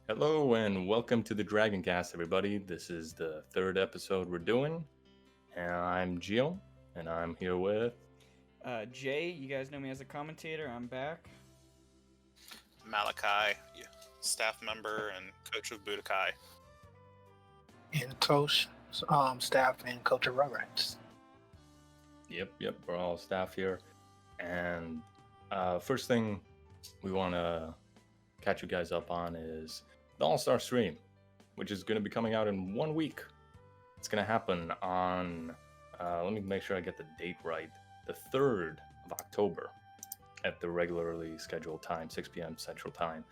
Hello and welcome to the Dragon Cast, everybody. This is the third episode we're doing, and I'm GeOm, and I'm here with. Jay, you guys know me as a commentator. I'm back. Malachi, staff member and coach of Budokai. And coach, staff, and coach of Rugrats. Yep, we're all staff here. And first thing we want to catch you guys up on is the All-Star stream, which is going to be coming out in 1 week. It's going to happen on, let me make sure I get the date right, the 3rd of October at the regularly scheduled time, 6 p.m. Central Time.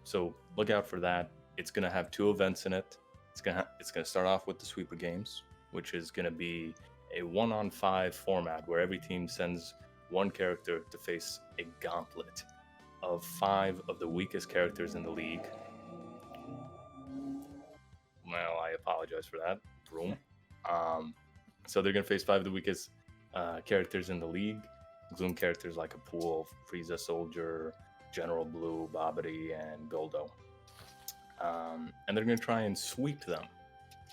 So look out for that. It's going to have 2 events in it. It's going to start off with the Sweeper Games, which is going to be a 1-on-5 format where every team sends one character to face a gauntlet of 5 of the weakest characters in the league. Well, I apologize for that. Room. So they're going to face 5 of the weakest characters in the league, including characters like a Pool, Frieza Soldier, General Blue, Babidi, and Goldo. And they're going to try and sweep them.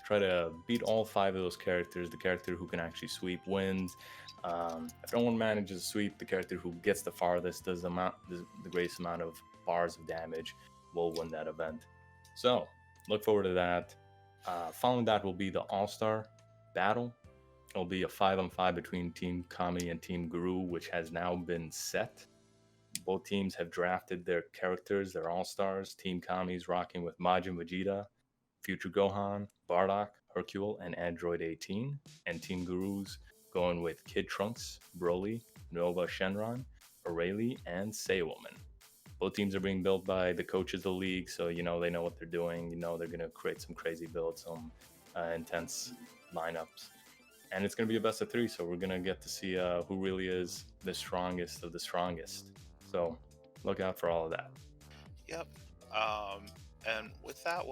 Try to beat all 5 of those characters. The character who can actually sweep wins. If no one manages to sweep, the character who gets the farthest, does the greatest amount of bars of damage, will win that event. So, look forward to that. Following that will be the All-Star Battle. It'll be a 5-on-5 between Team Kami and Team Guru, which has now been set. Both teams have drafted their characters, their All-Stars. Team Kami's rocking with Majin Vegeta, Future Gohan, Bardock, Hercule, and Android 18. And Team Guru's going with Kid Trunks, Broly, Nova Shenron, Aurelie, and Saywoman. Both teams are being built by the coaches of the league, so they know what they're doing. They're going to create some crazy builds, some intense lineups. And it's going to be a best of 3, so we're going to get to see who really is the strongest of the strongest. So look out for all of that. Yep. And with that,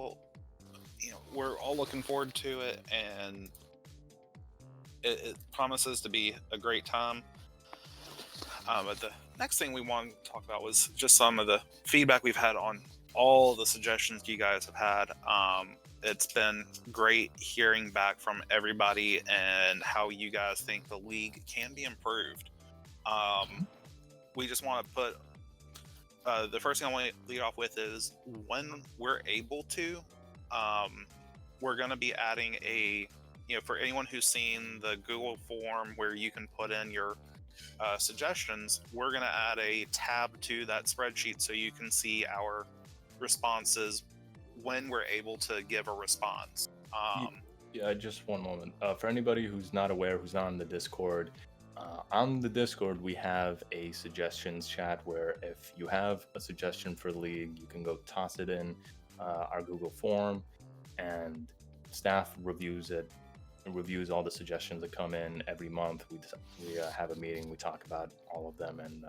we're all looking forward to it, and it promises to be a great time. But the next thing we wanted to talk about was just some of the feedback we've had on all the suggestions you guys have had. It's been great hearing back from everybody and how you guys think the league can be improved. We just want to put the first thing I want to lead off with is when we're able to, we're going to be adding for anyone who's seen the Google form where you can put in your suggestions, we're going to add a tab to that spreadsheet so you can see our responses when we're able to give a response. Yeah, just one moment. For anybody who's not aware, who's not on the Discord, we have a suggestions chat where if you have a suggestion for the league, you can go toss it in our Google form, and staff reviews it. It reviews all the suggestions that come in every month. We have a meeting, we talk about all of them, and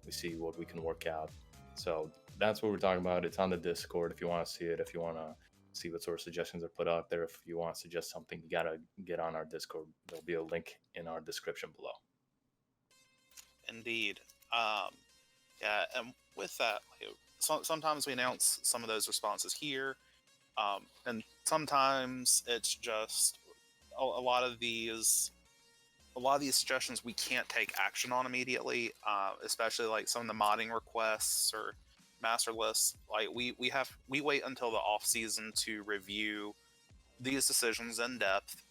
we see what we can work out. So that's what we're talking about. It's on the Discord if you want to see it, if you want to see what sort of suggestions are put out there. If you want to suggest something, you got to get on our Discord. There'll be a link in our description below. Indeed. Yeah, and with that, sometimes we announce some of those responses here, and sometimes it's just a lot of these suggestions we can't take action on immediately, especially like some of the modding requests or master lists. Like we wait until the off season to review these decisions in depth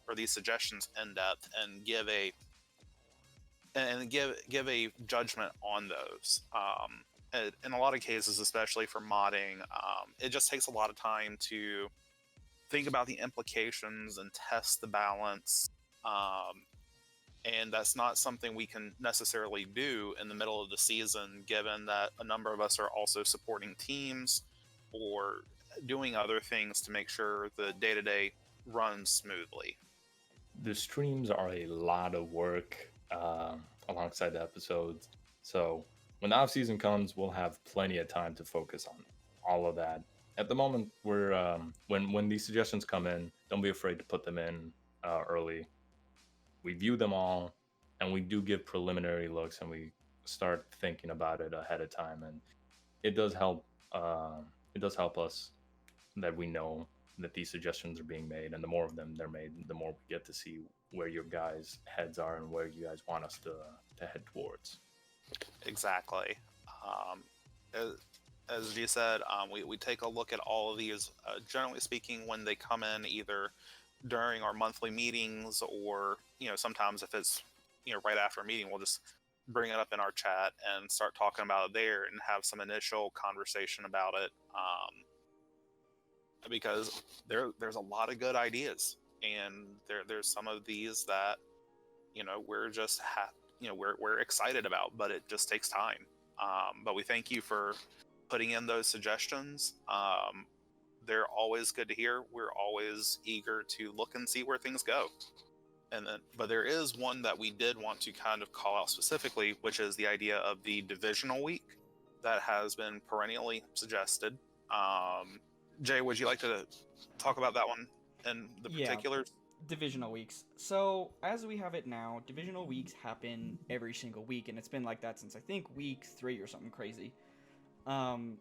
or these suggestions in depth and give a judgment on those. In a lot of cases, especially for modding, it just takes a lot of time to think about the implications and test the balance. And that's not something we can necessarily do in the middle of the season, given that a number of us are also supporting teams or doing other things to make sure the day-to-day runs smoothly. The streams are a lot of work alongside the episodes. So when the off season comes, we'll have plenty of time to focus on all of that. At the moment, we're when these suggestions come in, don't be afraid to put them in early. We view them all, and we do give preliminary looks, and we start thinking about it ahead of time, and it does help it does help us that we know that these suggestions are being made, and the more of them they're made, the more we get to see where your guys' heads are and where you guys want us to head towards. Exactly. Um, as you said, we take a look at all of these, generally speaking, when they come in either during our monthly meetings or, sometimes if it's, right after a meeting, we'll just bring it up in our chat and start talking about it there and have some initial conversation about it. Because there's a lot of good ideas, and there's some of these that, we're just we're excited about, but it just takes time. But we thank you for putting in those suggestions. They're always good to hear. We're always eager to look and see where things go. But there is one that we did want to kind of call out specifically, which is the idea of the divisional week that has been perennially suggested. Jay, would you like to talk about that one and the particulars? Divisional weeks. So, as we have it now, divisional weeks happen every single week, and it's been like that since I think week 3 or something crazy. And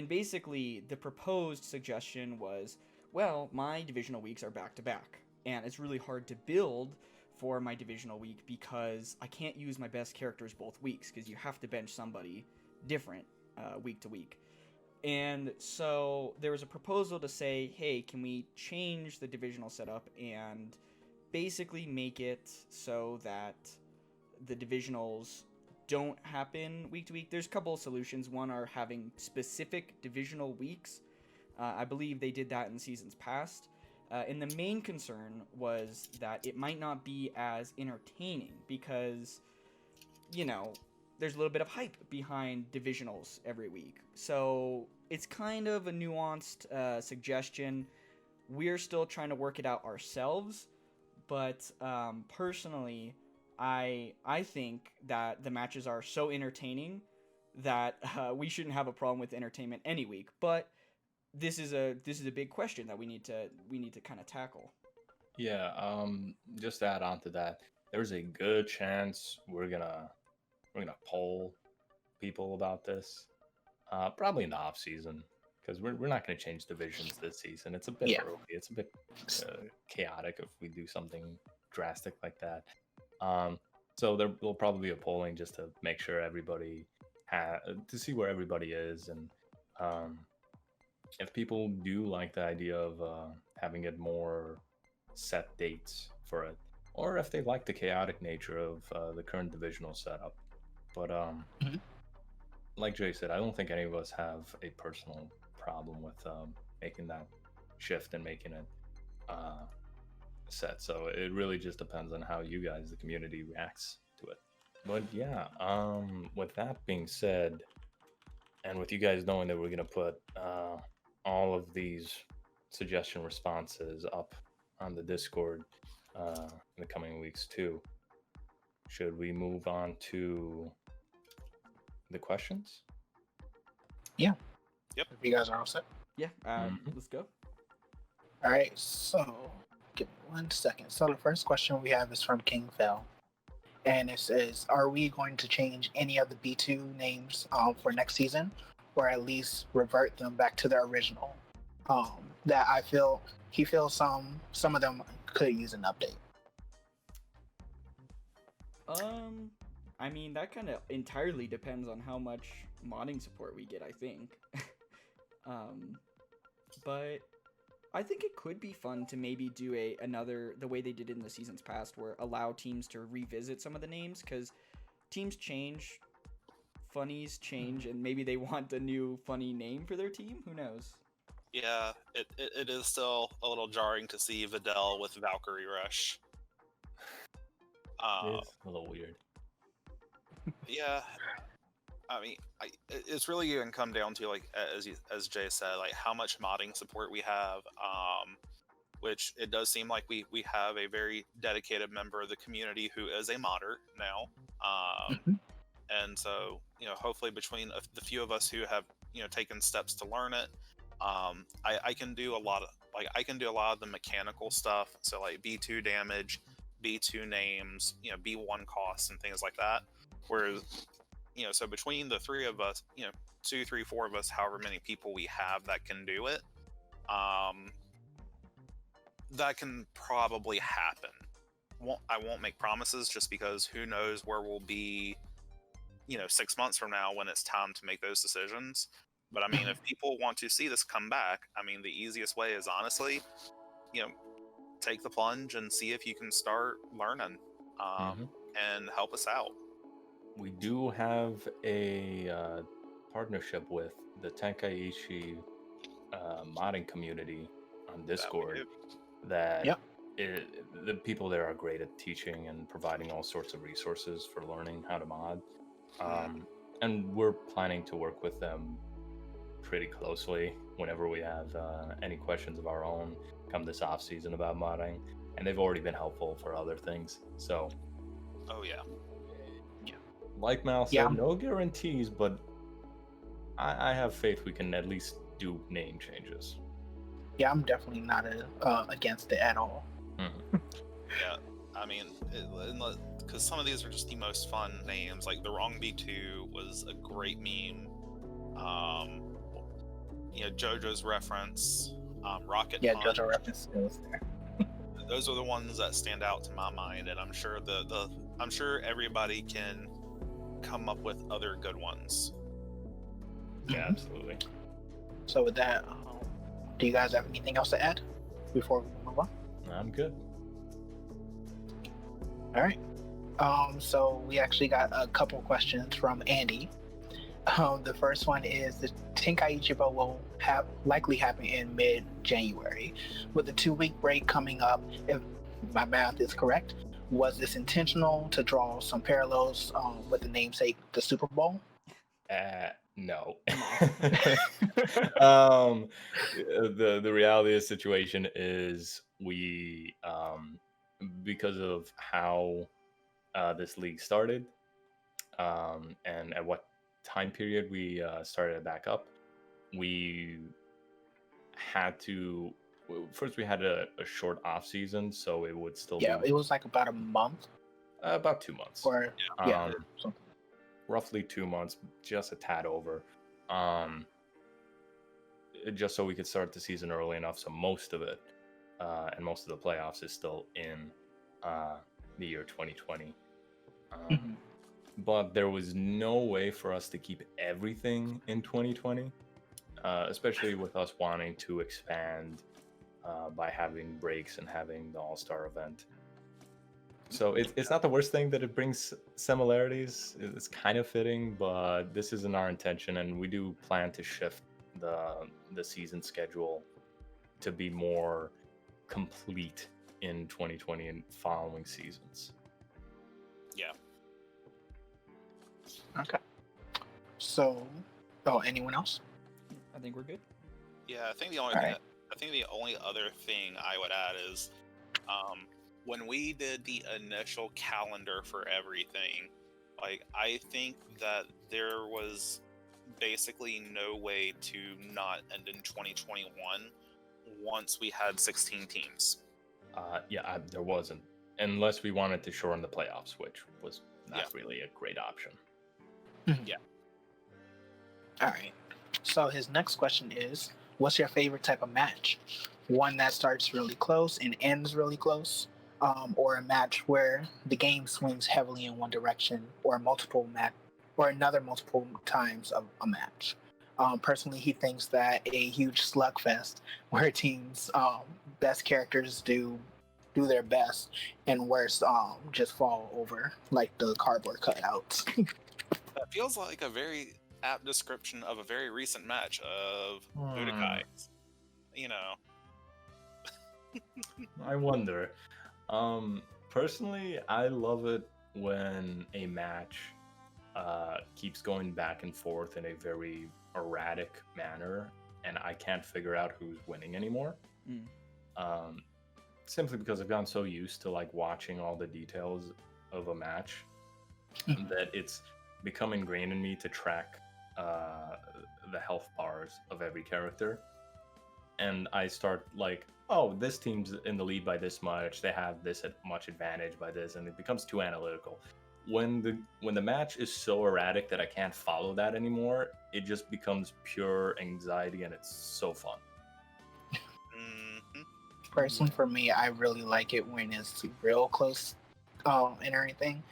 basically, the proposed suggestion was, well, my divisional weeks are back to back, and it's really hard to build for my divisional week because I can't use my best characters both weeks because you have to bench somebody different week to week. And so there was a proposal to say, hey, can we change the divisional setup and basically make it so that the divisionals don't happen week to week? There's a couple of solutions. One are having specific divisional weeks. I believe they did that in seasons past. And the main concern was that it might not be as entertaining because, there's a little bit of hype behind divisionals every week. So it's kind of a nuanced suggestion. We're still trying to work it out ourselves, but personally, I think that the matches are so entertaining that we shouldn't have a problem with entertainment any week. But this is a big question that we need to kind of tackle. Yeah, just to add on to that, there's a good chance we're gonna poll people about this, probably in the off season, because we're not gonna change divisions this season. It's a bit early. It's a bit chaotic if we do something drastic like that. So there will probably be a polling just to make sure everybody to see where everybody is, and if people do like the idea of having it more set dates for it, or if they like the chaotic nature of the current divisional setup. But like Jay said, I don't think any of us have a personal problem with making that shift and making it set. So it really just depends on how you guys, the community, reacts to it. But yeah, with that being said, and with you guys knowing that we're gonna put all of these suggestion responses up on the Discord in the coming weeks too, should we move on to the questions? Yeah. Yep. If you guys are all set. Yeah, let's go. All right. So, give me 1 second. So the first question we have is from King Fell, and it says, "Are we going to change any of the B2 names for next season, or at least revert them back to their original?" That I feel he feels some of them could use an update. I mean, that kind of entirely depends on how much modding support we get, I think. But I think it could be fun to maybe do the way they did in the seasons past, where allow teams to revisit some of the names, because teams change, funnies change, and maybe they want a new funny name for their team. Who knows? Yeah, it is still a little jarring to see Videl with Valkyrie Rush. It's a little weird. Yeah, I mean, it's really going to come down to, like, as Jay said, like how much modding support we have. Which it does seem like we have a very dedicated member of the community who is a modder now. And so, hopefully between the few of us who have, taken steps to learn it, I can do a lot of the mechanical stuff. So like B2 damage, B2 names, B1 costs and things like that. Whereas, so between the three of us, 2, 3, 4 of us, however many people we have that can do it, that can probably happen. I won't make promises just because who knows where we'll be, 6 months from now when it's time to make those decisions. But I mean, if people want to see this come back, I mean, the easiest way is honestly, take the plunge and see if you can start learning, and help us out. We do have a partnership with the Tenkaichi modding community on Discord. That Yep. The people there are great at teaching and providing all sorts of resources for learning how to mod. And we're planning to work with them pretty closely whenever we have any questions of our own come this off season about modding, and they've already been helpful for other things. So, oh yeah, like Mal said, no guarantees, but I have faith we can at least do name changes. Yeah, I'm definitely not against it at all. Yeah, I mean, because some of these are just the most fun names. Like the Wrong B2 was a great meme. JoJo's reference, Rocket. Yeah, Punch. JoJo reference was there. Those are the ones that stand out to my mind, and I'm sure I'm sure everybody can come up with other good ones. Yeah, absolutely. So with that, do you guys have anything else to add before we move on? I'm good. All right. So we actually got a couple questions from Andy. The first one is the Tenkaichi will likely happen in mid-January. With the 2-week break coming up, if my math is correct, was this intentional to draw some parallels with the namesake, the Super Bowl? No. The reality of the situation is we, because of how this league started, and at what time period we started it back up, we had to first we had a short off season, so it would still be, it was like about a month, about 2 months, or something. roughly 2 months, just a tad over, just so we could start the season early enough, so most of it and most of the playoffs is still in the year 2020. But there was no way for us to keep everything in 2020, especially with us wanting to expand by having breaks and having the All-Star event. So it's not the worst thing that it brings similarities. It's kind of fitting, but this isn't our intention, and we do plan to shift the season schedule to be more complete in 2020 and following seasons. Yeah. Okay. So, anyone else? I think we're good. Yeah, I think the only other thing I would add is, when we did the initial calendar for everything, like I think that there was basically no way to not end in 2021 once we had 16 teams. There wasn't, unless we wanted to shorten the playoffs, which was not really a great option. Yeah. All right. So his next question is, what's your favorite type of match? One that starts really close and ends really close, or a match where the game swings heavily in one direction, or multiple times of a match. Personally, he thinks that a huge slugfest where teams' best characters do their best and worst just fall over like the cardboard cutouts. That feels like a very apt description of a very recent match of Budokai. I wonder. Personally, I love it when a match keeps going back and forth in a very erratic manner, and I can't figure out who's winning anymore. Simply because I've gotten so used to like watching all the details of a match that it's become ingrained in me to track the health bars of every character, and I start like, oh, this team's in the lead by this much, they have this much advantage by this, and it becomes too analytical. when the match is so erratic that I can't follow that anymore, it just becomes pure anxiety, and it's so fun. Mhm. Personally, for me, I really like it when it's real close, and everything.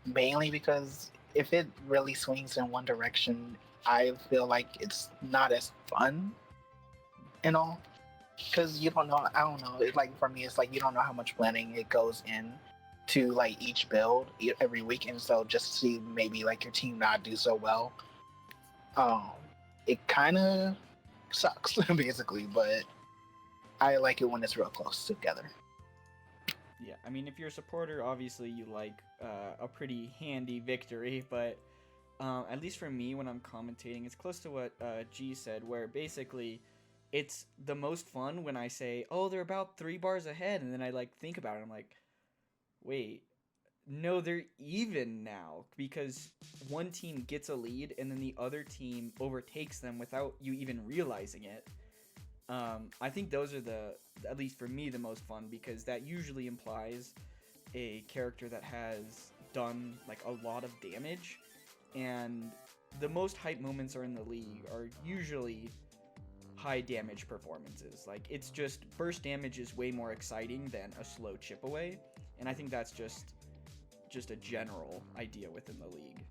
Mainly because if it really swings in one direction, I feel like it's not as fun and all. Because you don't know, I don't know. It's like for me, it's like you don't know how much planning it goes in to like each build every week, and so just to see maybe like your team not do so well, um, it kind of sucks basically. But I like it when it's real close together. Yeah, I mean, if you're a supporter, obviously you like a pretty handy victory, but at least for me, when I'm commentating, it's close to what G said, where basically it's the most fun when I say, oh, they're about 3 bars ahead, and then I like think about it, I'm like, wait, no, they're even now, because one team gets a lead, and then the other team overtakes them without you even realizing it. I think those are at least for me, the most fun, because that usually implies a character that has done like a lot of damage, and the most hype moments are in the league are usually high damage performances. Like, it's just burst damage is way more exciting than a slow chip away, and I think that's just a general idea within the league.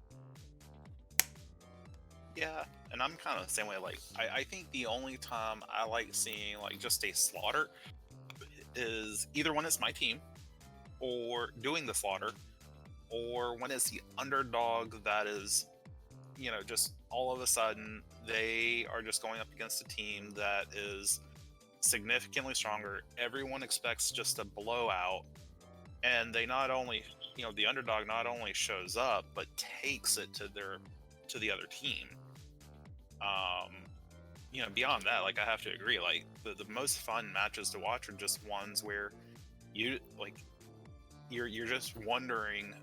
Yeah, and I'm kind of the same way. Like, I think the only time I like seeing like just a slaughter is either when it's my team, or doing the slaughter, or when it's the underdog that is, just all of a sudden they are just going up against a team that is significantly stronger. Everyone expects just a blowout, and they not only, the underdog not only shows up but takes it to the other team. Beyond that, like, I have to agree, like, the most fun matches to watch are just ones where you like you're just wondering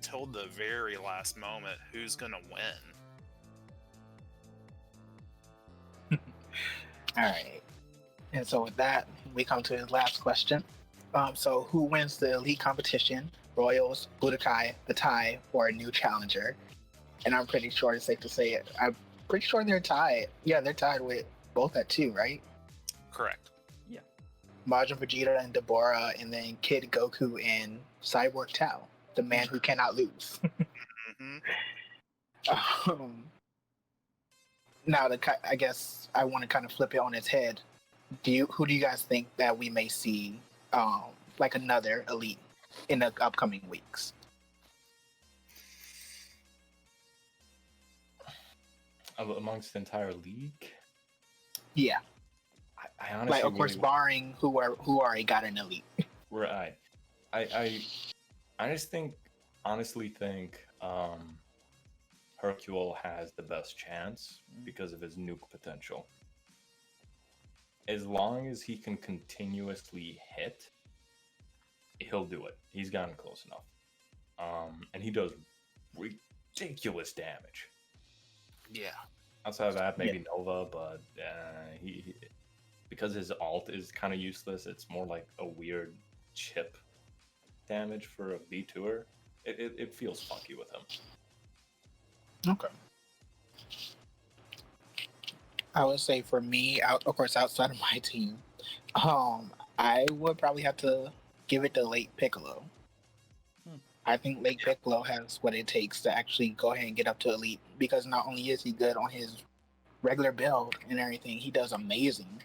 till the very last moment who's gonna win. All right. And so with that, we come to the last question. So who wins the elite competition? Royals, Budokai, the tie, or a new challenger? And I'm pretty sure it's safe to say it. I'm pretty sure they're tied. Yeah, they're tied with both at 2, right? Correct. Yeah. Majin Vegeta and Deborah, and then Kid Goku and Cyborg Tao, the man who cannot lose. Hmm. um, now, I guess I want to kind of flip it on its head. Who do you guys think that we may see, like another elite in the upcoming weeks? Amongst the entire league, Yeah, I honestly, like of course, barring who already got an elite. right. I just honestly think Hercule has the best chance because of his nuke potential. As long as he can continuously hit, he'll do it. He's gotten close enough. And he does ridiculous damage. Yeah. Outside of that, maybe Nova, but he because his alt is kind of useless, it's more like a weird chip damage for a V2er. It feels funky with him. Okay. I would say for me, of course, outside of my team, I would probably have to give it to Late Piccolo. I think Late Piccolo has what it takes to actually go ahead and get up to elite, because not only is he good on his regular build and everything, he does amazing.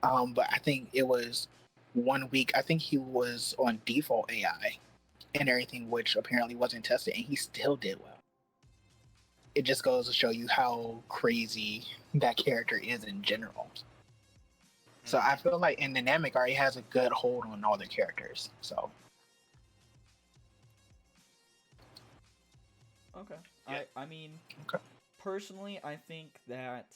But I think it was 1 week, I think he was on default AI and everything, which apparently wasn't tested, and he still did well. It just goes to show you how crazy that character is in general. So I feel like, and Dynamic already has a good hold on all the characters. So Okay. Yeah. I mean, Okay. personally, I think that,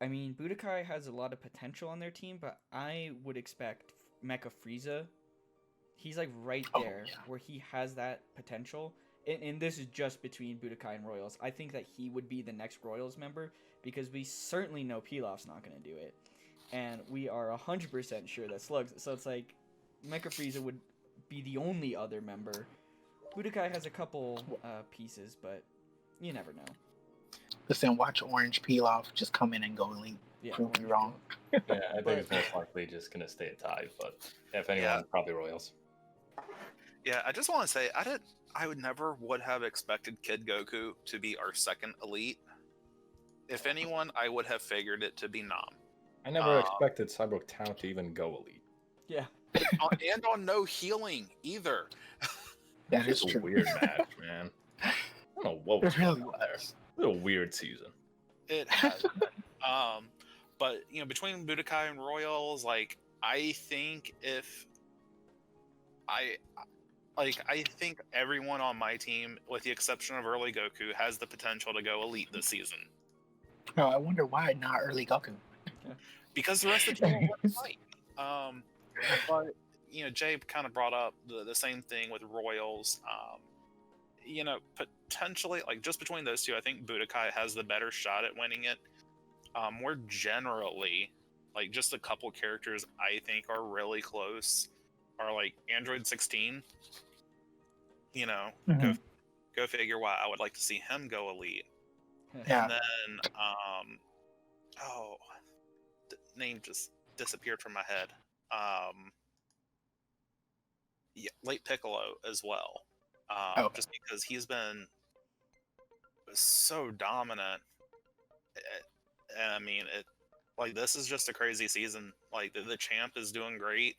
I mean, Budokai has a lot of potential on their team, but I would expect Mecha Frieza. He's like right there where he has that potential. And this is just between Budokai and Royals. I think that he would be the next Royals member, because we certainly know Pilaf's not going to do it. And we are 100% sure that Slugs. So it's like Mecha Frieza would be the only other member Budokai has a couple pieces, but you never know. Listen, watch Orange peel off, just come in and go elite. Yeah, Prove me Orange wrong. Peel. Yeah, I think it's most likely just gonna stay a tie. But if anyone, probably Royals. Yeah, I just want to say I would never have expected Kid Goku to be our second elite. If anyone, I would have figured it to be Nam. I never expected Cyborg Town to even go elite. Yeah. And on no healing either. That is It's a true. weird match, man. I don't know what was It really going on there. was. It was a weird season. It has been. But between Budokai and Royals, like I think I think everyone on my team, with the exception of early Goku, has the potential to go elite this season. Oh, I wonder why not early Goku. Because the rest of the team won't fight. But Jay kind of brought up the same thing with Royals. Potentially, like just between those two, I think Budokai has the better shot at winning it. More generally, like just a couple characters I think are really close are like Android 16. Go figure why I would like to see him go elite. Yeah. And then, the name just disappeared from my head. Late Piccolo as well. Just because he's been so dominant. And I mean, this is just a crazy season. Like, the champ is doing great.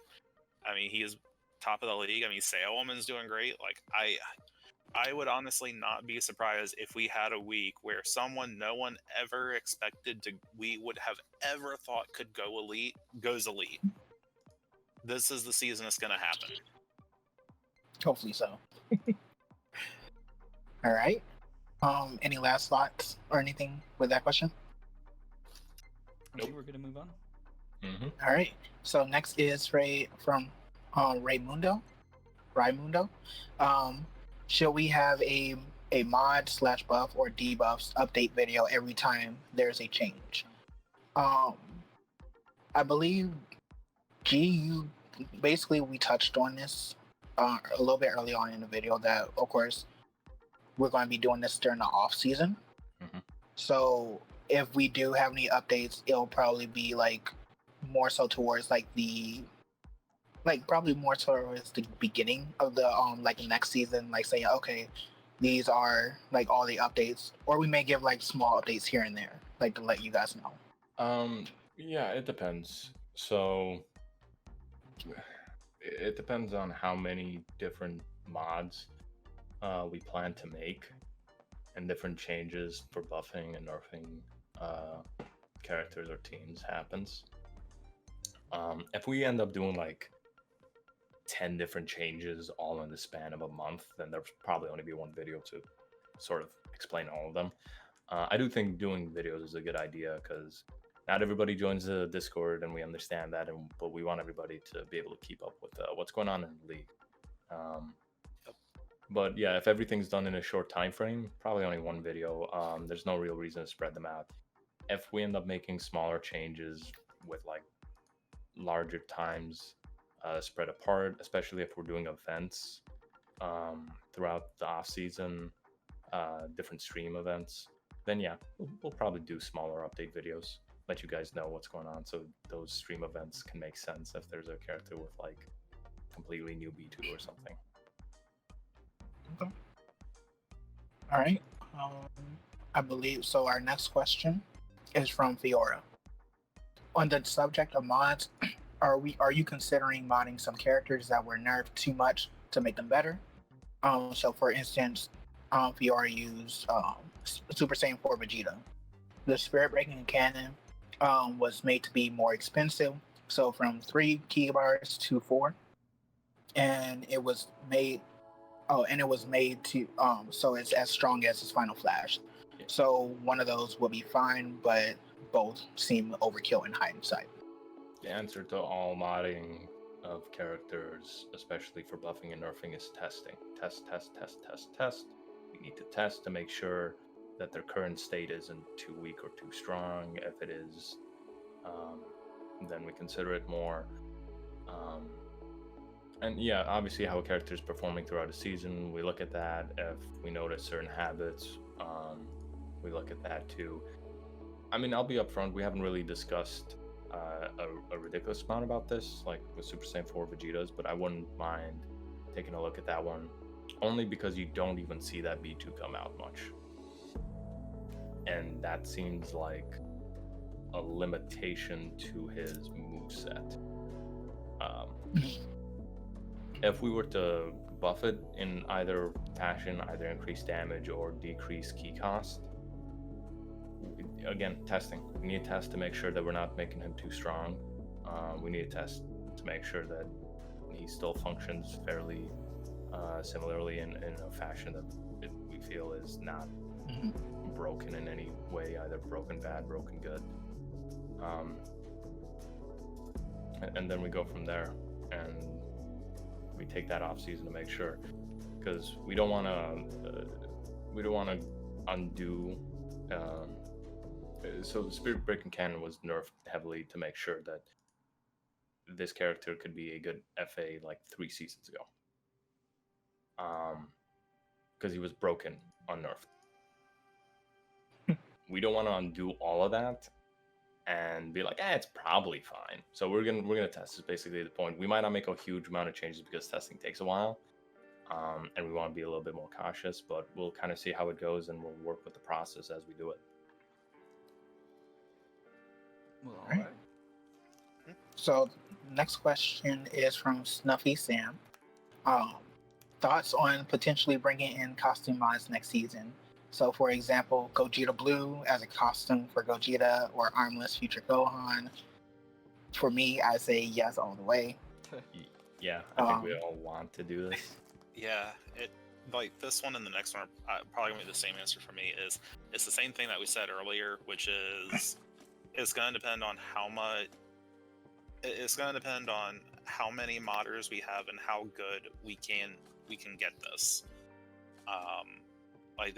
I mean, he is top of the league. I mean, Sailwoman's doing great. Like, I would honestly not be surprised if we had a week where someone no one ever expected we would have ever thought could go elite, goes elite. This is the season it's going to happen. Hopefully so. All right. Any last thoughts or anything with that question? I think we're gonna move on. Mm-hmm. All right. So next is from Raymundo. Should we have a mod / buff or debuffs update video every time there's a change? I believe we touched on this a little bit early on in the video that of course we're going to be doing this during the off season. Mm-hmm. So if we do have any updates, it'll probably be like more so towards probably more towards the beginning of the next season, like saying, okay, these are like all the updates, or we may give like small updates here and there, like to let you guys know. Yeah, it depends. So it depends on how many different mods we plan to make and different changes for buffing and nerfing characters or teams happens. If we end up doing like 10 different changes all in the span of a month, then there'll probably only be one video to sort of explain all of them. I do think doing videos is a good idea because not everybody joins the Discord, and we understand that, but we want everybody to be able to keep up with what's going on in the league. But yeah, if everything's done in a short time frame, probably only one video. There's no real reason to spread them out. If we end up making smaller changes with like larger times spread apart, especially if we're doing events throughout the off season, different stream events, then yeah, we'll probably do smaller update videos, let you guys know what's going on, so those stream events can make sense if there's a character with like completely new B2 or something. Okay. All right. I believe so. Our next question is from Fiora. On the subject of mods, are you considering modding some characters that were nerfed too much to make them better? So for instance, Fiora used Super Saiyan 4 Vegeta. The Spirit Breaking Cannon was made to be more expensive, so from 3 key bars to 4, and it was made to so it's as strong as its Final Flash. So one of those will be fine, but both seem overkill in hindsight. The answer to all modding of characters, especially for buffing and nerfing, is testing. Test. We need to test to make sure that their current state isn't too weak or too strong. If it is, then we consider it more. And yeah, obviously how a character is performing throughout a season, we look at that. If we notice certain habits, we look at that too. I mean, I'll be upfront. We haven't really discussed a ridiculous amount about this, like with Super Saiyan 4 Vegeta's, but I wouldn't mind taking a look at that one, only because you don't even see that B2 come out much. And that seems like a limitation to his moveset. If we were to buff it in either fashion, either increase damage or decrease key cost, again, testing. We need to test to make sure that we're not making him too strong. We need to test to make sure that he still functions fairly similarly in a fashion that we feel is not broken in any way, either broken bad, broken good. And then we go from there, and we take that off season to make sure, because we don't want to undo. So the Spirit Breaking Cannon was nerfed heavily to make sure that this character could be a good FA like 3 seasons ago. Because he was broken, unnerfed. We don't want to undo all of that and be like, it's probably fine. So we're gonna test. Is basically the point. We might not make a huge amount of changes because testing takes a while, and we want to be a little bit more cautious. But we'll kind of see how it goes, and we'll work with the process as we do it. Well, all right. So next question is from Snuffy Sam. Thoughts on potentially bringing in costume mods next season? So, for example, Gogeta Blue as a costume for Gogeta, or Armless Future Gohan. For me, I say yes all the way. Yeah, I think we all want to do this. Yeah, like this one and the next one are probably going to be the same answer for me. It's the same thing that we said earlier, which is it's going to depend on how much. It's going to depend on how many modders we have and how good we can get this. Like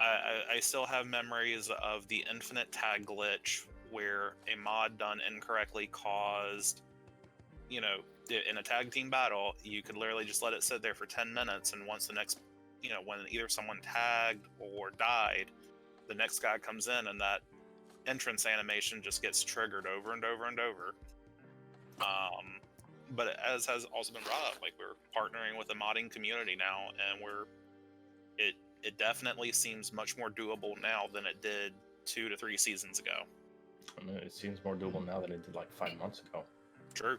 I still have memories of the infinite tag glitch where a mod done incorrectly caused, in a tag team battle, you could literally just let it sit there for 10 minutes, and once the next, when either someone tagged or died, the next guy comes in and that entrance animation just gets triggered over and over and over. But as has also been brought up, like, we're partnering with the modding community now, and it definitely seems much more doable now than it did 2 to 3 seasons ago. I mean, it seems more doable now than it did like 5 months ago. True.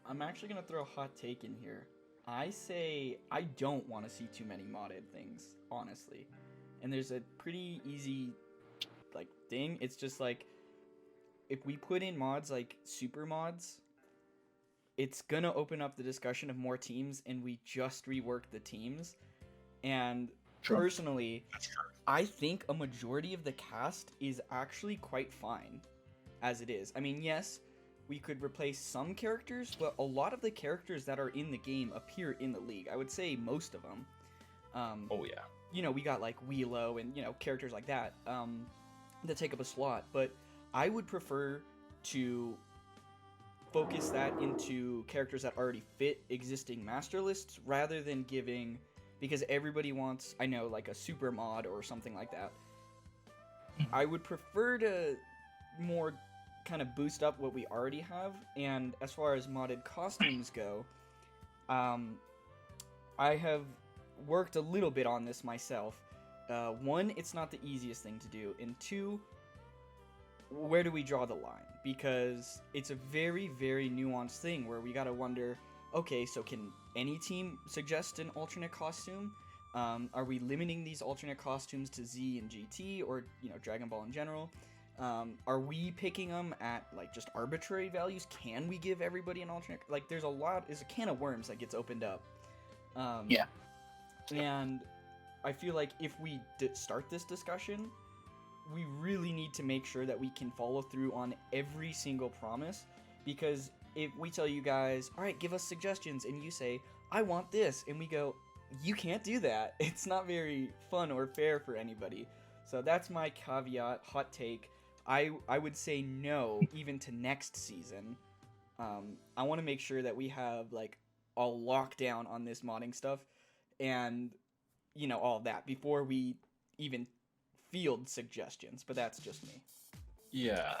I'm actually gonna throw a hot take in here. I say I don't want to see too many modded things, honestly. And there's a pretty easy thing. It's just like, if we put in mods like super mods, it's gonna open up the discussion of more teams, and we just rework the teams. And personally, I think a majority of the cast is actually quite fine as it is. I mean, yes, we could replace some characters, but a lot of the characters that are in the game appear in the league. I would say most of them. Oh yeah. We got like Weelo and characters like that that take up a slot. But I would prefer to focus that into characters that already fit existing master lists, rather than giving, because everybody wants, I know, like a super mod or something like that. I would prefer to more kind of boost up what we already have. And as far as modded costumes go, I have worked a little bit on this myself. One, it's not the easiest thing to do, and two, where do we draw the line? Because it's a very, very nuanced thing where we gotta wonder, okay, so can any team suggest an alternate costume? Are we limiting these alternate costumes to Z and GT, or Dragon Ball in general? Are we picking them at like just arbitrary values? Can we give everybody an alternate? Like, there's a can of worms that gets opened up. Yeah. And I feel like if we start this discussion, we really need to make sure that we can follow through on every single promise. Because if we tell you guys, all right, give us suggestions, and you say, I want this, and we go, you can't do that. It's not very fun or fair for anybody. So that's my caveat, hot take. I would say no, even to next season. I want to make sure that we have like a lockdown on this modding stuff, and all of that before we even field suggestions. But that's just me. Yeah,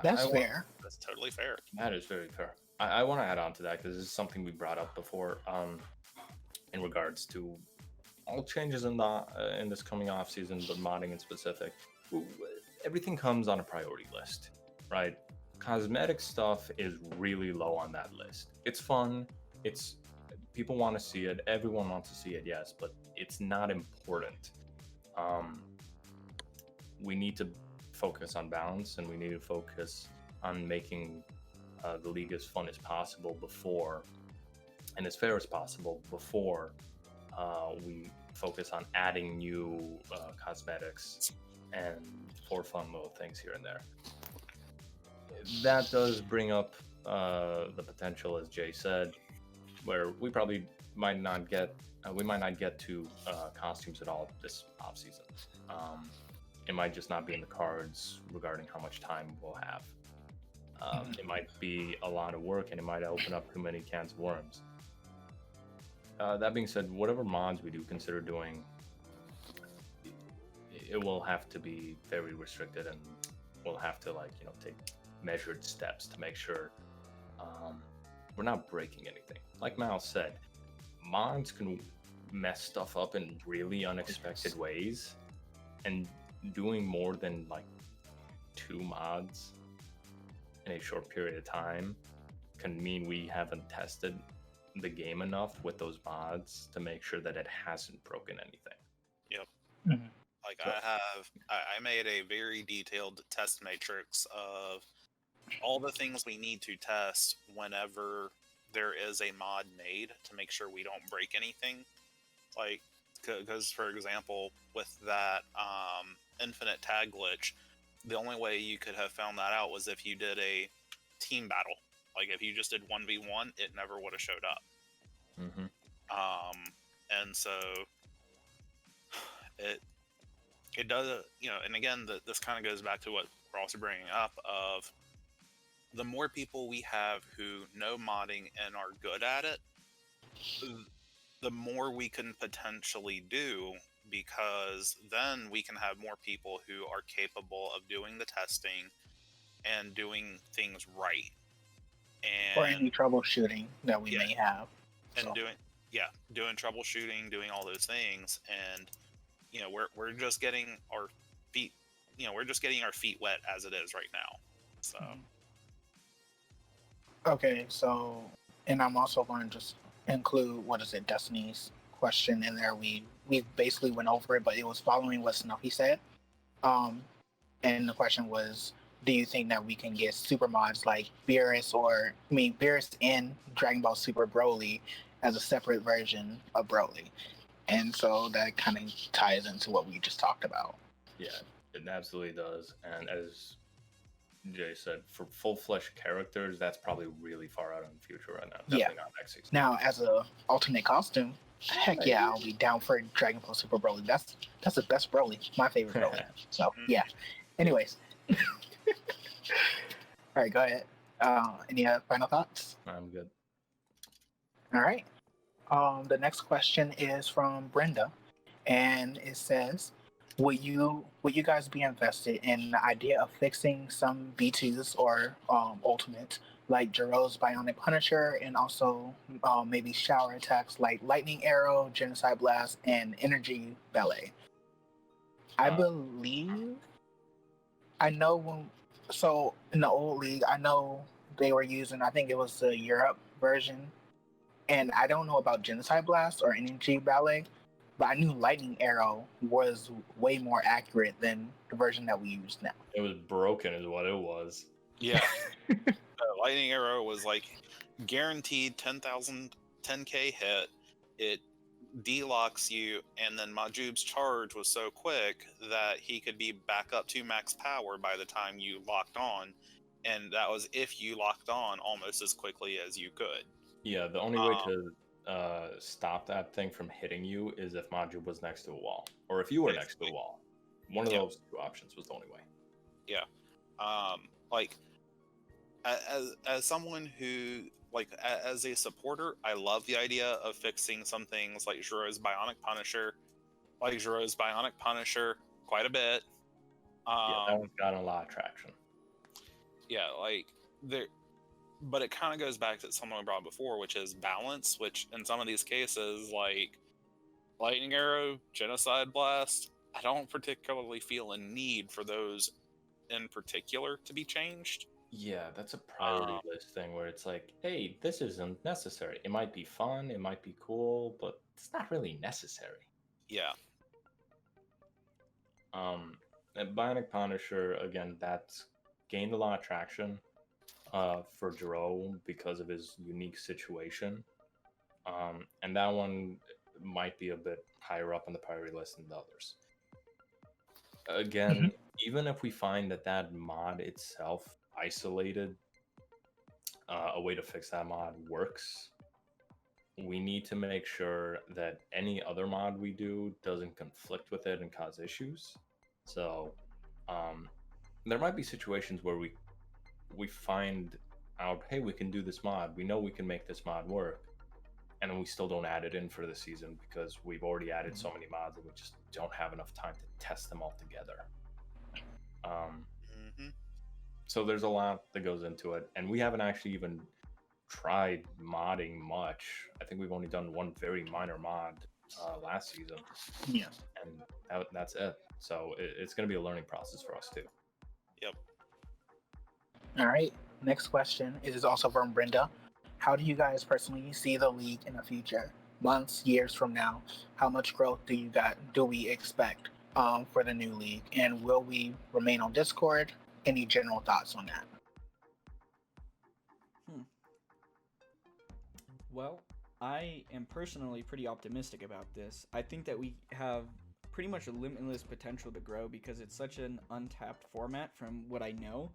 That's I fair. That's totally fair. that is very fair. I want to add on to that because this is something we brought up before. In regards to all changes in this coming off season, but modding in specific, everything comes on a priority list, right? Cosmetic stuff is really low on that list. It's fun. It's people want to see it. Everyone wants to see it, yes, but it's not important. We need to focus on balance, and we need to focus on making the league as fun as possible before, and as fair as possible before we focus on adding new cosmetics and for fun little things here and there. That does bring up the potential, as Jay said, where we probably might not get to costumes at all this off season. It might just not be in the cards regarding how much time we'll have. It might be a lot of work, and it might open up too many cans of worms. That being said, whatever mods we do consider doing, it will have to be very restricted, and we'll have to take measured steps to make sure we're not breaking anything. Like Mal said, mods can mess stuff up in really unexpected ways, and doing more than 2 mods in a short period of time can mean we haven't tested the game enough with those mods to make sure that it hasn't broken anything. Yep. Mhm. Like I made a very detailed test matrix of all the things we need to test whenever there is a mod made to make sure we don't break anything. Like, because for example, with that infinite tag glitch, the only way you could have found that out was if you did a team battle. Like, if you just did 1v1, it never would have showed up. Mm-hmm. And so it does, and again, this kind of goes back to what we're also bringing up of the more people we have who know modding and are good at it, the more we can potentially do, because then we can have more people who are capable of doing the testing and doing things right. And Or any troubleshooting that we may have. and doing troubleshooting, doing all those things, and we're just getting our feet wet as it is right now. So Okay, so, and I'm also going to just include, Destiny's question in there. We basically went over it, but it was following what Snuffy said. And the question was, do you think that we can get super mods like Beerus in Dragon Ball Super Broly as a separate version of Broly? And so that kind of ties into what we just talked about. Yeah, it absolutely does. And as Jay said, for full-fledged characters, that's probably really far out in the future right now. Definitely not next season. Now, as a alternate costume, heck yeah, I'll be down for Dragon Ball Super Broly. That's the best Broly, my favorite Broly. So yeah. Anyways, all right, go ahead. Any final thoughts? I'm good. All right. The next question is from Brenda, and it says, would you guys be invested in the idea of fixing some B2s or ultimates like Jiro's Bionic Punisher, and also maybe shower attacks like Lightning Arrow, Genocide Blast, and Energy Ballet? I believe I know so in the old league, I know they were using, I think it was the Europe version, and I don't know about Genocide Blast or Energy Ballet, but I knew Lightning Arrow was way more accurate than the version that we use now. It was broken is what it was. yeah, Lightning Arrow was like guaranteed 10k hit. It delocks you, and then Majub's charge was so quick that he could be back up to max power by the time you locked on, and that was if you locked on almost as quickly as you could. Yeah, the only way to stop that thing from hitting you is if Majub was next to a wall, or if you were next to a wall. One of those 2 options was the only way. Yeah. Like, as someone who like as a supporter, I love the idea of fixing some things like Jiro's Bionic Punisher quite a bit. Yeah, that one's gotten a lot of traction. Yeah, like there, but it kind of goes back to something we brought up before, which is balance. Which in some of these cases, like Lightning Arrow, Genocide Blast, I don't particularly feel a need for those in particular to be changed. Yeah, that's a priority list thing where it's like, hey, this isn't necessary. It might be fun, it might be cool, but it's not really necessary. Yeah. And Bionic Punisher, again, that's gained a lot of traction for Jerome because of his unique situation. And that one might be a bit higher up on the priority list than the others. Again, even if we find that mod itself isolated, a way to fix that mod works, we need to make sure that any other mod we do doesn't conflict with it and cause issues. So there might be situations where we find out, hey, we can do this mod, we know we can make this mod work, and then we still don't add it in for the season because we've already added so many mods and we just don't have enough time to test them all together. So there's a lot that goes into it, and we haven't actually even tried modding much. I think we've only done one very minor mod last season. Yeah. And that's it. So it's going to be a learning process for us too. Yep. All right. Next question is also from Brenda. How do you guys personally see the league in the future? Months, years from now? How much growth do we expect for the new league? And will we remain on Discord? Any general thoughts on that? Well, I am personally pretty optimistic about this. I think that we have pretty much a limitless potential to grow because it's such an untapped format from what I know.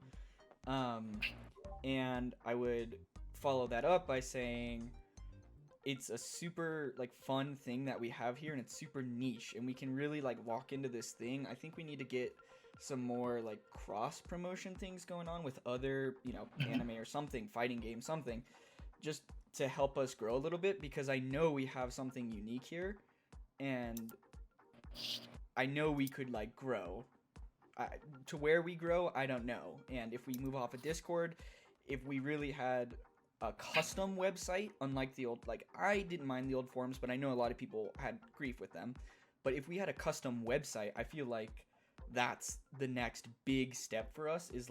And I would follow that up by saying it's a super fun thing that we have here, and it's super niche, and we can really walk into this thing. I think we need to get some more cross promotion things going on with other anime or something, fighting game, something, just to help us grow a little bit, because I know we have something unique here, and I know we could grow. To where we grow, I don't know. And if we move off of Discord, if we really had a custom website, unlike the old, I didn't mind the old forums, but I know a lot of people had grief with them. But if we had a custom website, I feel like that's the next big step for us, is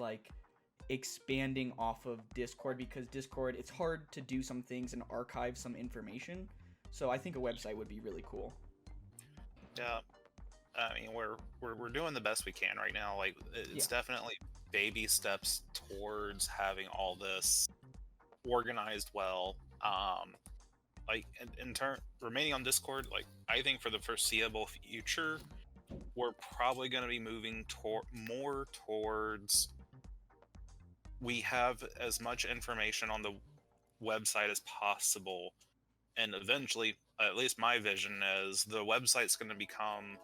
expanding off of Discord, because Discord, it's hard to do some things and archive some information. So I think a website would be really cool. Yeah. I mean, we're doing the best we can right now. It's definitely baby steps towards having all this organized well. In turn, remaining on Discord, I think for the foreseeable future, we're probably going to be moving more towards, we have as much information on the website as possible, and eventually, at least my vision is, the website's going to become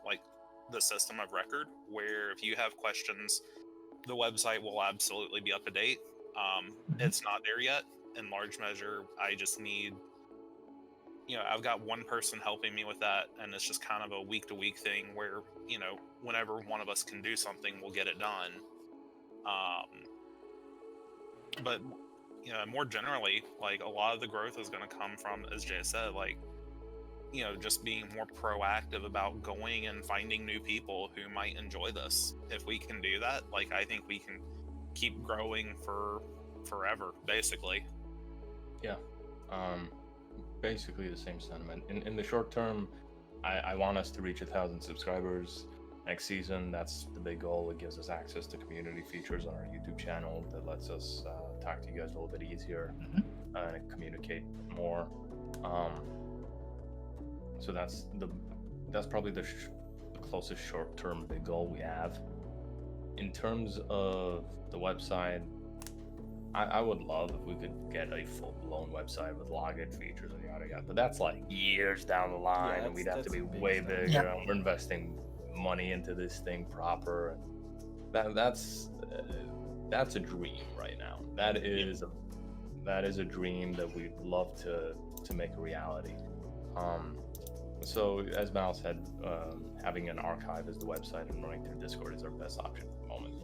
the system of record, where if you have questions, the website will absolutely be up to date. It's not there yet. In large measure, I just need, I've got one person helping me with that, and it's just kind of a week-to-week thing where, whenever one of us can do something, we'll get it done. But, more generally, a lot of the growth is going to come from, as Jay said, just being more proactive about going and finding new people who might enjoy this. If we can do that, I think we can keep growing for forever, basically. Yeah. Basically the same sentiment. In the short term, I want us to reach 1,000 subscribers next season. That's the big goal. It gives us access to community features on our YouTube channel that lets us talk to you guys a little bit easier and communicate more. So that's probably the closest short-term big goal we have. In terms of the website, I would love if we could get a full-blown website with login features and yada yada, but that's years down the line, and we'd have to be way bigger. Yeah. We're investing money into this thing proper, and that's that's a dream right now. That is a dream that we'd love to make a reality. So as Mal said, having an archive as the website and running through Discord is our best option at the moment.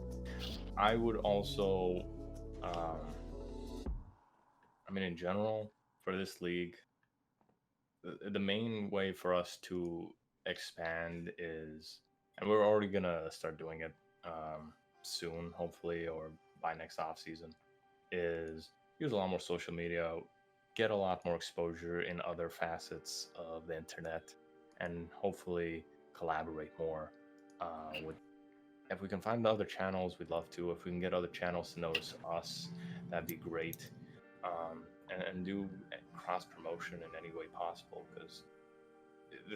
I would also, I mean, in general, for this league, the main way for us to expand is, and we're already gonna start doing it soon, hopefully, or by next off season, is use a lot more social media, get a lot more exposure in other facets of the internet, and hopefully collaborate more with. If we can find other channels, we'd love to. If we can get other channels to notice us, that'd be great. And do cross promotion in any way possible, because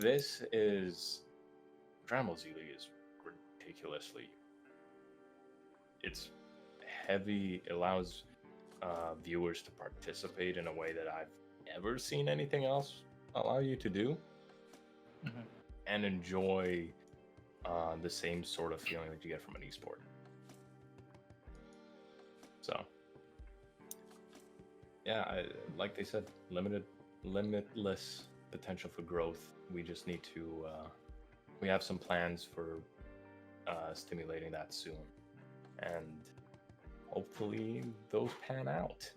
this is Dragon Ball Z League is ridiculously. It's heavy. It allows viewers to participate in a way that I've never seen anything else allow you to do, and enjoy the same sort of feeling that you get from an esport. So, yeah, like they said, limitless potential for growth. We just need to. We have some plans for stimulating that soon, and hopefully those pan out.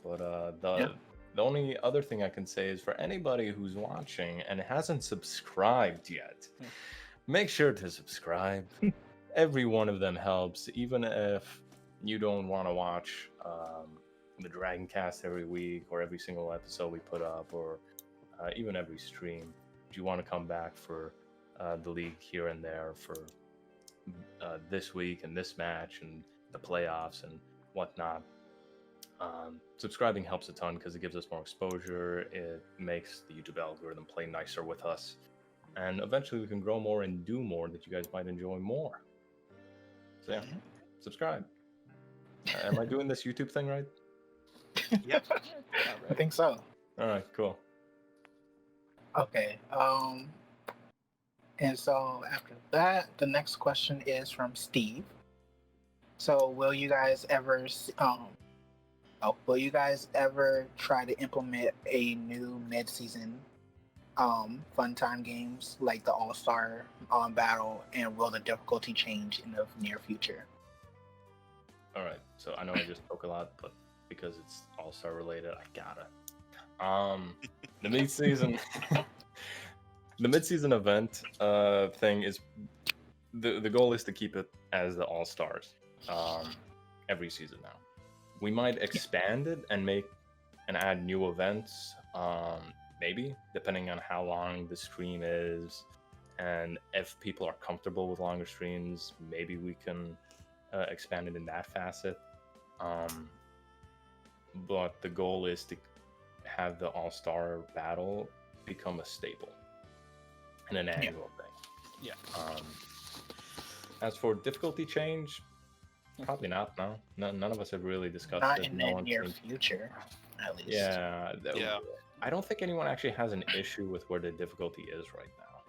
But the only other thing I can say is, for anybody who's watching and hasn't subscribed yet, make sure to subscribe. Every one of them helps, even if you don't want to watch the Dragon Cast every week, or every single episode we put up, or even every stream. If you want to come back for the league here and there, for this week and this match and the playoffs and whatnot, subscribing helps a ton, because it gives us more exposure. It makes the YouTube algorithm play nicer with us, and eventually we can grow more and do more that you guys might enjoy more. So yeah, subscribe. Am I doing this YouTube thing right? Yep. I think so. All right, cool. Okay. And so after that, the next question is from Steve. So will you guys ever try to implement a new mid-season fun time games like the All-Star battle, and will the difficulty change in the near future? All right, so I know I just spoke a lot, but because it's All-Star related, I gotta. The mid-season, the mid-season event thing is the goal is to keep it as the All-Stars every season now. We might expand it and add new events, maybe, depending on how long the stream is, and if people are comfortable with longer streams, maybe we can expand it in that facet. But the goal is to have the All-Star battle become a staple and an annual thing. Yeah. As for difficulty change, probably not. No, none of us have really discussed Not it. in the near future, at least. Yeah. Yeah. I don't think anyone actually has an issue with where the difficulty is right now.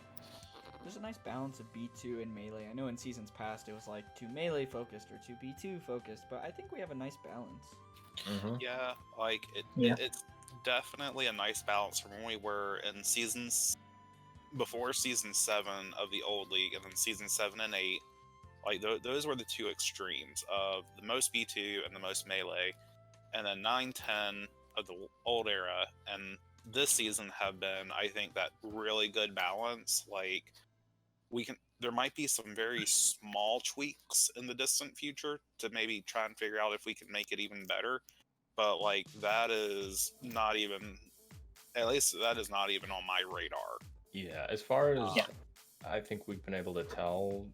There's a nice balance of B2 and Melee. I know in seasons past it was like too Melee focused or too B2 focused, but I think we have a nice balance. Mm-hmm. Yeah, like it's definitely a nice balance from when we were in seasons before season 7 of the old league, and then season 7 and 8. Like those were the two extremes of the most B2 and the most Melee, and then 9, 10 of the old era, and this season have been, I think, that really good balance. Like there might be some very small tweaks in the distant future to maybe try and figure out if we can make it even better, but like that is not even, at least that is not even on my radar. Yeah, as far as I think we've been able to tell,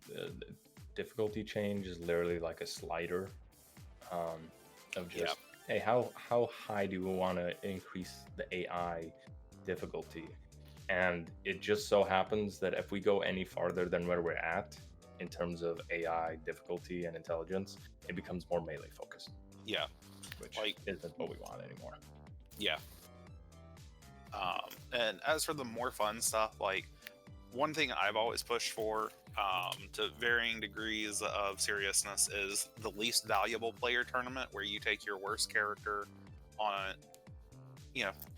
difficulty change is literally like a slider of just, hey, how high do we want to increase the AI difficulty? And it just so happens that if we go any farther than where we're at in terms of AI difficulty and intelligence, it becomes more melee focused. Yeah. Which like isn't what we want anymore. Yeah. And as for the more fun stuff, like one thing I've always pushed for, to varying degrees of seriousness, is the least valuable player tournament, where you take your worst character on,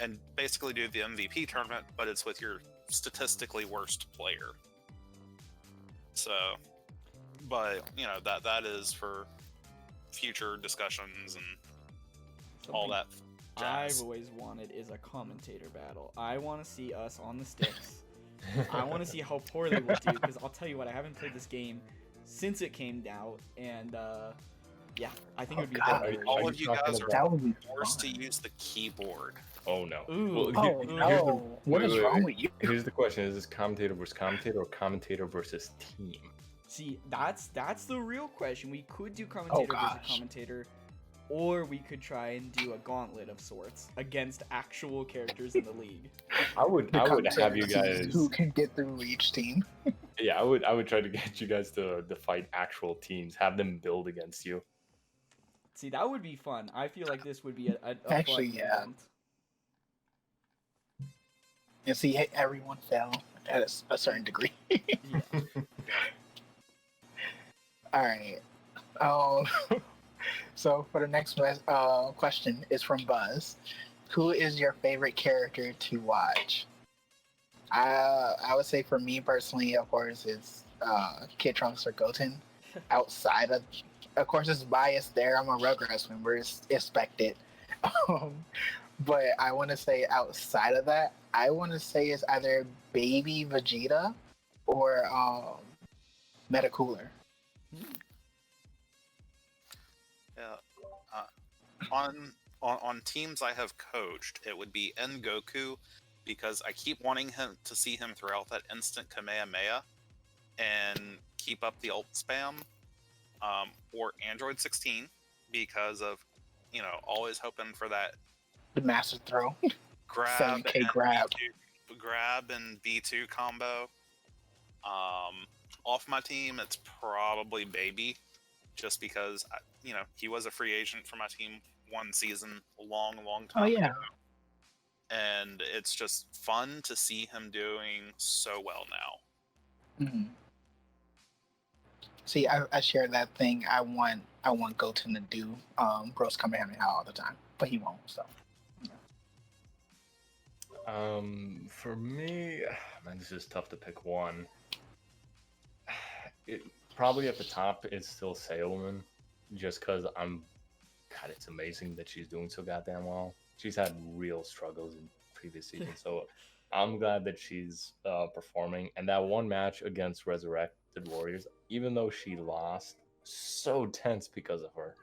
and basically do the MVP tournament, but it's with your statistically worst player. So, but that is for future discussions and all that jazz. I've always wanted is a commentator battle. I want to see us on the sticks. I want to see how poorly we'll do, because I'll tell you what, I haven't played this game since it came out, and yeah, I think it would be hilarious. All of you guys are That would be forced to fun. use the keyboard. Oh no. Ooh. Oh no! What is wrong with you? Here's the question: is this commentator versus commentator, or commentator versus team? See, that's the real question. We could do commentator versus gosh. commentator, or we could try and do a gauntlet of sorts against actual characters in the league. I would have you guys. Who can get through each team? Yeah, I would try to get you guys to fight actual teams. Have them build against you. See, that would be fun. I feel like this would be a Actually, fun yeah. event. And see, everyone fell at a certain degree. Yeah. All right. So for the next question is from Buzz. Who is your favorite character to watch? I would say for me personally, of course, it's Kid Trunks or Goten. Outside of course, it's biased there. I'm a Rugrats member. It's expected. But I want to say outside of that, I want to say it's either Baby Vegeta or Metacooler. Yeah. On teams I have coached, it would be Goku, because I keep wanting to see him throw out that instant Kamehameha and keep up the ult spam. Or Android 16, because of always hoping for that The Master Throw. grab 7K and grab. grab and B2 combo. Off my team, it's probably Baby, just because he was a free agent for my team one season a long time Oh yeah. ago. And it's just fun to see him doing so well now. Mhm. See, I share that thing. I want Goten to do Bros Kamehameha all the time, but he won't. So. For me, man, this is tough to pick one. Probably at the top, it's still Sailman, just because God, it's amazing that she's doing so goddamn well. She's had real struggles in previous seasons, so I'm glad that she's performing. And that one match against Resurrected Warriors, even though she lost, so tense because of her.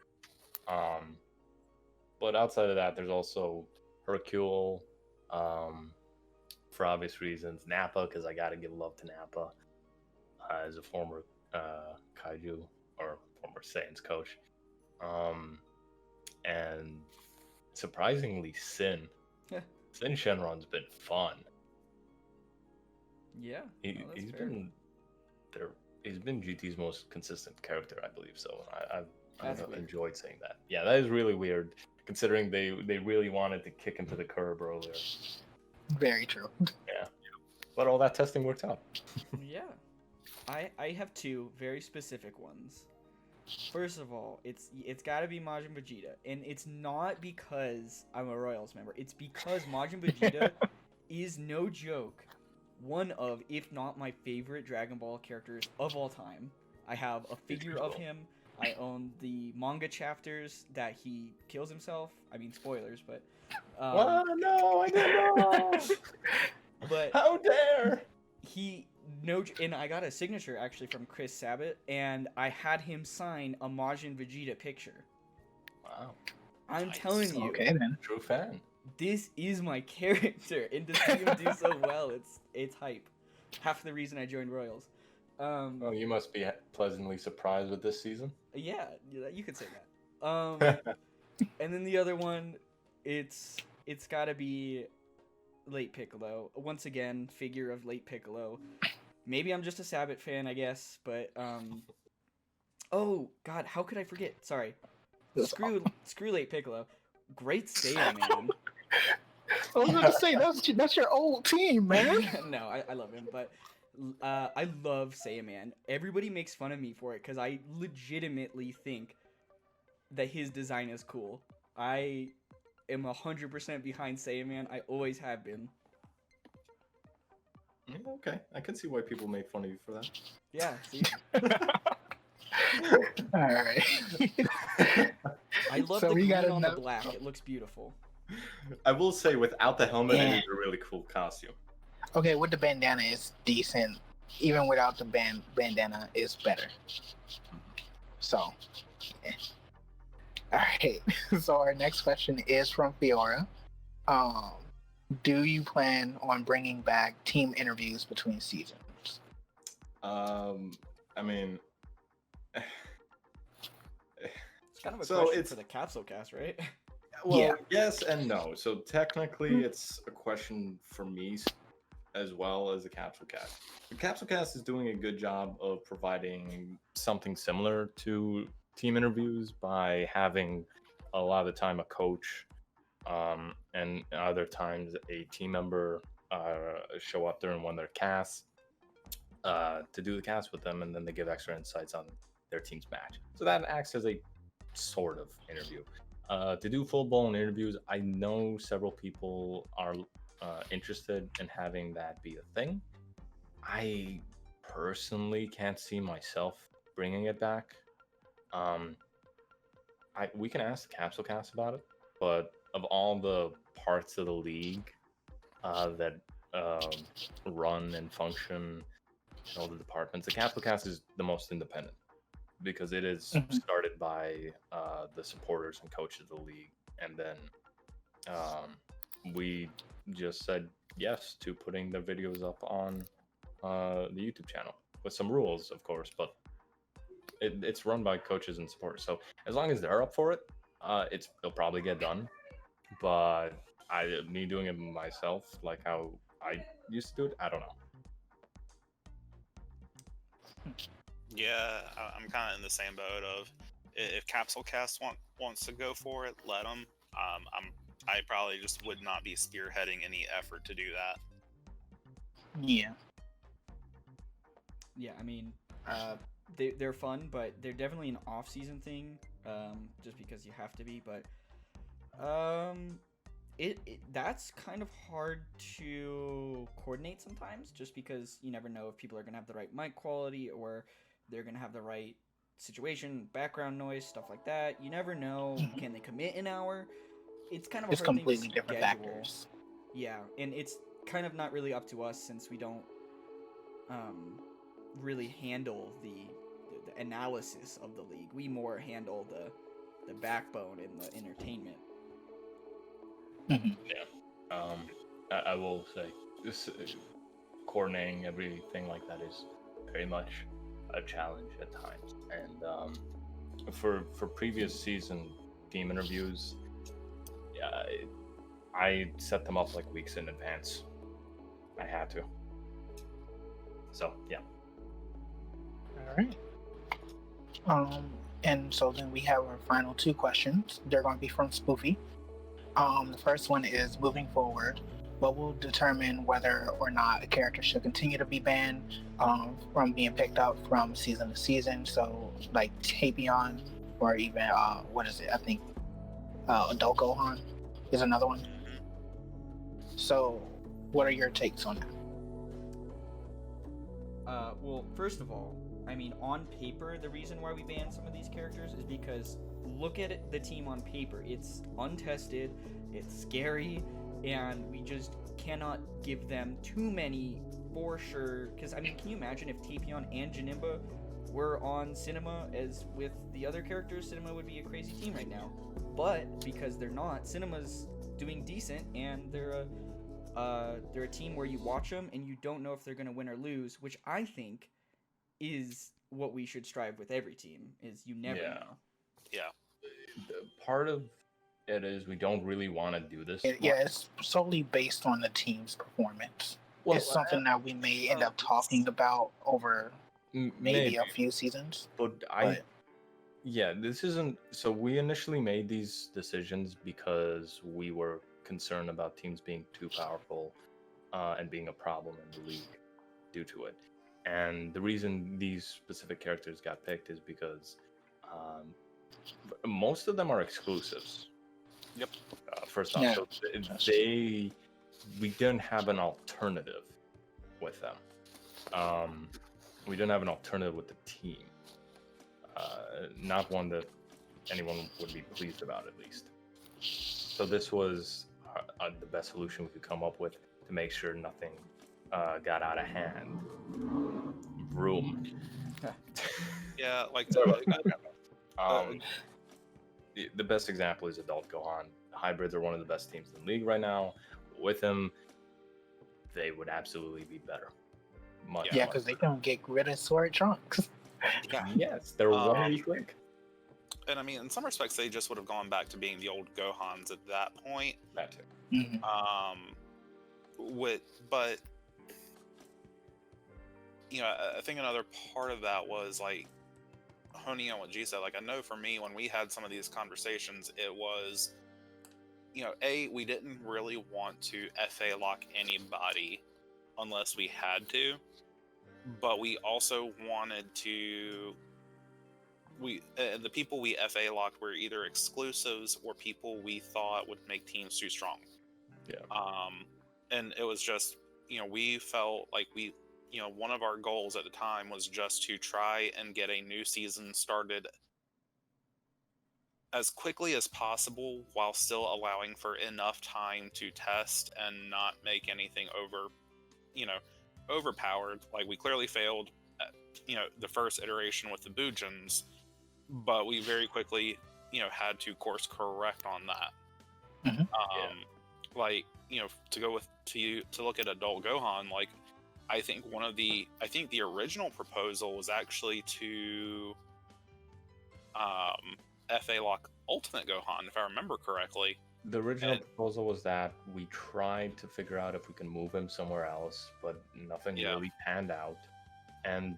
But outside of that, there's also Hercule, for obvious reasons. Nappa, because I gotta give love to Nappa as a former Kaiju or former Saiyans coach. And surprisingly, Sin. Sin Shenron's been fun. Yeah. He's been there. He's been GT's most consistent character, I believe. So I've enjoyed saying that. Yeah, that is really weird, considering they really wanted to kick him to the curb earlier. Very true. Yeah, but all that testing worked out. Yeah. I have two very specific ones. First of all, it's got to be Majin Vegeta, and it's not because I'm a Royals member. It's because Majin Vegeta is, no joke, one of, if not my favorite Dragon Ball characters of all time. I have a figure of him. I own the manga chapters that he kills himself. I mean, spoilers, but No, I didn't know. but How dare! And I got a signature actually from Chris Sabat, and I had him sign a Majin Vegeta picture. Wow. I'm telling you, Okay then. True fan. this is my character, and to see him do so well, it's hype. Half the reason I joined Royals. Well, you must be pleasantly surprised with this season. Yeah, you could say that. And then the other one, it's got to be Late Piccolo. Once again, figure of Late Piccolo. Maybe I'm just a Sabat fan, I guess, but oh god, how could I forget? Sorry. Screw Late Piccolo. Great Saiyan, man. I was going to say that's your old team, man. No, I love him, but I love Saiyaman. Everybody makes fun of me for it because I legitimately think that his design is cool. I am 100% behind Saiyaman. I always have been. Okay, I can see why people make fun of you for that. Yeah, see? All right. I love So the we green gotta on the know- black. It looks beautiful. I will say, without the helmet, Yeah. it is a really cool costume. Okay, with the bandana is decent. Even without the bandana, is better. So, yeah. All right. So our next question is from Fiora. Um, do you plan on bringing back team interviews between seasons? I mean, It's kind of a So question it's- for the capsule cast, right? well, Yeah. yes and no. So technically, it's a question for me as well as the Capsule Cast. The Capsule Cast is doing a good job of providing something similar to team interviews by having a lot of the time a coach, and other times a team member show up during one of their casts to do the cast with them, and then they give extra insights on their team's match. So that acts as a sort of interview. To do full blown interviews, I know several people are interested in having that be a thing. I personally can't see myself bringing it back. We can ask the Capsule Cast about it, but of all the parts of the league that run and function in all the departments, the Capsule Cast is the most independent because it is Mhm. started by the supporters and coaches of the league, and then we just said yes to putting the videos up on the YouTube channel with some rules, of course, but it's run by coaches and supporters. So as long as they're up for it, it'll probably get done. But me doing it myself, like how I used to do it, I don't know. Yeah, I'm kind of in the same boat of if Capsule Cast wants to go for it, let them. I probably just would not be spearheading any effort to do that. Yeah. Yeah, I mean, they're fun, but they're definitely an off-season thing, just because you have to be. But that's kind of hard to coordinate sometimes, just because you never know if people are gonna have the right mic quality or they're gonna have the right situation, background noise, stuff like that. You never know. Mhm. Can they commit an hour? It's kind of a It's hard thing to completely different schedule. factors. Yeah, and it's kind of not really up to us since we don't really handle the analysis of the league. We more handle the backbone and the entertainment. Mhm. I will say this, coordinating everything like that is very much a challenge at times. And for previous season team interviews, I set them up like weeks in advance. I had to. So yeah. All right. And so then we have our final two questions. They're going to be from Spoofy. The first one is, moving forward, what will determine whether or not a character should continue to be banned from being picked up from season to season? So like Tapion, or even what is it? I think Adult Gohan is another one. So what are your takes on that? Well, first of all, I mean, on paper, the reason why we ban some of these characters is because look at it, the team on paper. It's untested, it's scary, and we just cannot give them too many for sure. Because, I mean, can you imagine if Tapion and Janemba were on Cinema as with the other characters? Cinema would be a crazy team right now. But because they're not, Cinema's doing decent, and they're a team where you watch them and you don't know if they're going to win or lose, which I think is what we should strive with every team, is you never Yeah. know. Yeah. Part of it is we don't really want to do this. Yeah, it's solely based on the team's performance. Well, It's something that we may end up talking about over maybe a few seasons. But yeah, this isn't. So we initially made these decisions because we were concerned about teams being too powerful and being a problem in the league. due to it. And the reason these specific characters got picked is because most of them are exclusives. Yep. First off, Yeah. so we didn't have an alternative with them. We didn't have an alternative with the team. Not one that anyone would be pleased about, at least. So this was the best solution we could come up with to make sure nothing got out of hand. Vroom. Yeah, like the best example is Adult Gohan. Hybrids are one of the best teams in the league right now. With him, they would absolutely be better. Yeah, because they can get rid of Sword Trunks. yeah. Yes, they're 1 week link. And I mean, in some respects, they just would have gone back to being the old Gohans at that point. That too. Mhm. But you know, I think another part of that was like honing on what G said. Like, I know for me, when we had some of these conversations, it was, you know, we didn't really want to FA lock anybody unless we had to, but we also wanted to. The people we FA locked were either exclusives or people we thought would make teams too strong. Yeah. And it was just, you know, we felt like one of our goals at the time was just to try and get a new season started as quickly as possible while still allowing for enough time to test and not make anything overpowered. Like, we clearly failed at, the first iteration with the Boojins, but we very quickly, had to course correct on that. Mhm. Like, to look at Adult Gohan, like, I think the original proposal was actually to FA lock Ultimate Gohan, if I remember correctly. The original proposal was that we tried to figure out if we can move him somewhere else, but nothing really panned out. And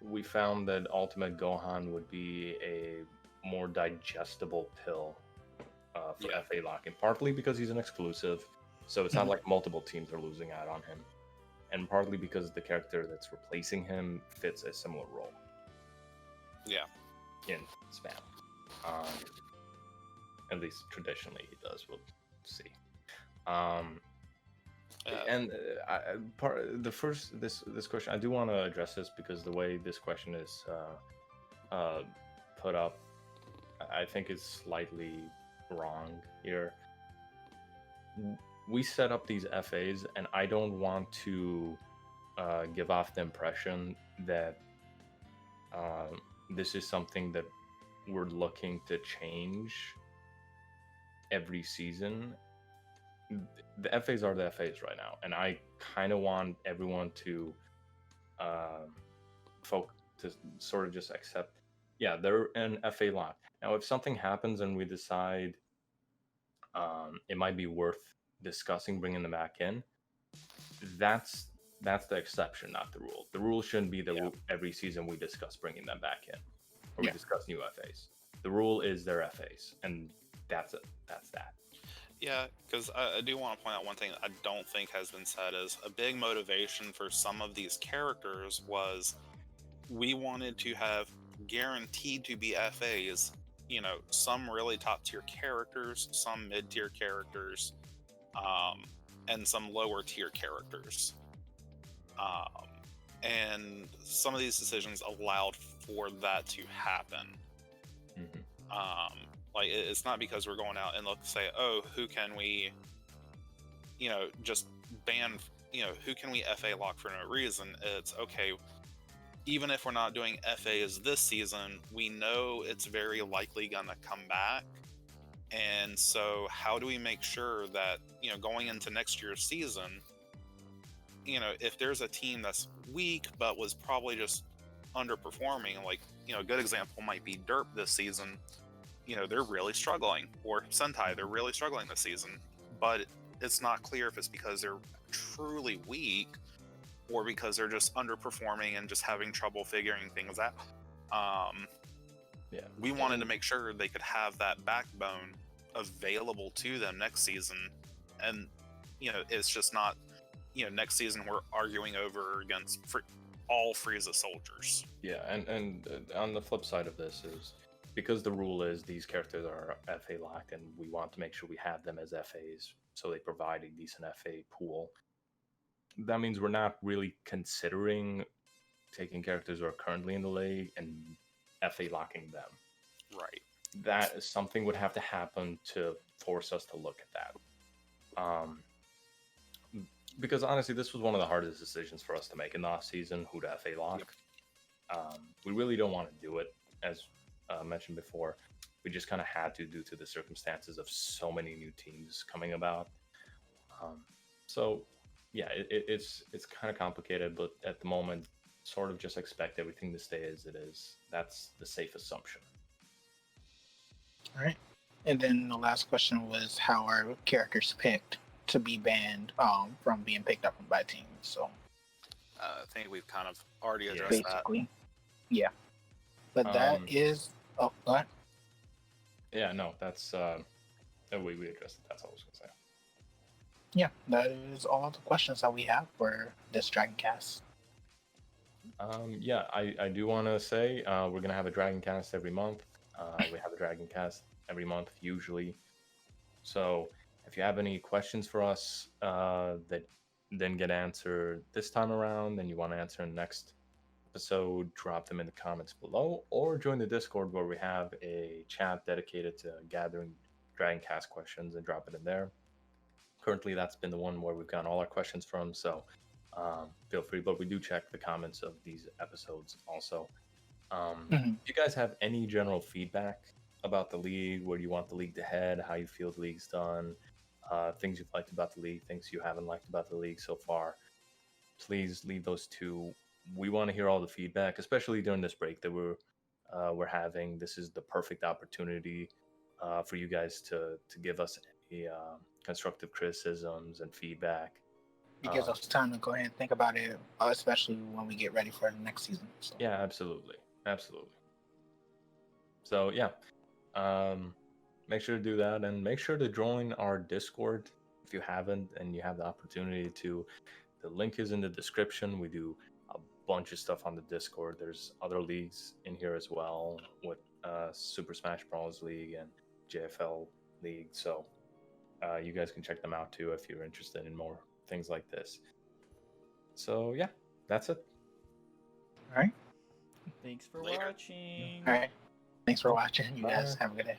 we found that Ultimate Gohan would be a more digestible pill for FA locking, partly because he's an exclusive, so it's not like multiple teams are losing out on him, and partly because the character that's replacing him fits a similar role. Yeah. In spam. At least traditionally he does. We'll see. And this question, I do want to address this because the way this question is put up, I think is slightly wrong here. We set up these FAs, and I don't want to give off the impression that this is something that we're looking to change every season. The FAs are the FAs right now, and I kind of want everyone to sort of just accept, they're an FA lock. Now, if something happens and we decide it might be worth discussing bringing them back in, that's the exception, not the rule. The rule shouldn't be every season we discuss bringing them back in, or we discuss new FAs. The rule is their FAs, and that's it. That's that. Yeah, because I do want to point out one thing that I don't think has been said is a big motivation for some of these characters was we wanted to have guaranteed to be FAs, some really top tier characters, some mid tier characters, and some lower tier characters. And some of these decisions allowed for that to happen. Mm-hmm. Like, it's not because we're going out and let's say, oh, who can we, just ban, who can we FA lock for no reason? It's okay, even if we're not doing FAs this season, we know it's very likely gonna come back. And so how do we make sure that, going into next year's season, if there's a team that's weak but was probably just underperforming, like, a good example might be Derp this season. They're really struggling, or Sentai, they're really struggling this season, but it's not clear if it's because they're truly weak or because they're just underperforming and just having trouble figuring things out. We wanted to make sure they could have that backbone available to them next season, and it's just not, next season we're arguing over against all Frieza soldiers. Yeah, and on the flip side of this is because the rule is these characters are FA locked, and we want to make sure we have them as FAs, so they provide a decent FA pool. That means we're not really considering taking characters who are currently in the league and FA locking them. Right. That is something would have to happen to force us to look at that. Because honestly, this was one of the hardest decisions for us to make in the off season, who to FA lock. Yep. We really don't want to do it, as mentioned before. We just kind of had to due to the circumstances of so many new teams coming about. So yeah, it's kind of complicated, but at the moment, sort of just expect everything to stay as it is. That's the safe assumption. All right. And then the last question was how are characters picked to be banned from being picked up by teams? So I think we've kind of already addressed basically, yeah. But that is go ahead. Yeah, no, that's we addressed it. That's all I was gonna say. Yeah, that is all the questions that we have for this Dragon Cast. Yeah, I do want to say we're gonna have a Dragon Cast every month. We have a Dragon Cast every month usually. So if you have any questions for us that didn't get answered this time around, and you want to answer in the next episode, drop them in the comments below, or join the Discord where we have a chat dedicated to gathering Dragon Cast questions and drop it in there. Currently, that's been the one where we've gotten all our questions from, so feel free. But we do check the comments of these episodes also. If you guys have any general feedback about the league, where you want the league to head, how you feel the league's done, things you've liked about the league, things you haven't liked about the league so far, please leave those too. We want to hear all the feedback, especially during this break that we're having. This is the perfect opportunity for you guys to give us any constructive criticisms and feedback. It gives us time to go ahead and think about it, especially when we get ready for the next season. So. Yeah, absolutely. So yeah, make sure to do that, and make sure to join our Discord if you haven't and you have the opportunity to. The link is in the description. We do a bunch of stuff on the Discord. There's other leagues in here as well, with Super Smash Bros. League and JFL League. So you guys can check them out too if you're interested in more things like this. So yeah, that's it. All right. Thanks for Later. watching. All right. Thanks for watching. You Bye. guys have a good day.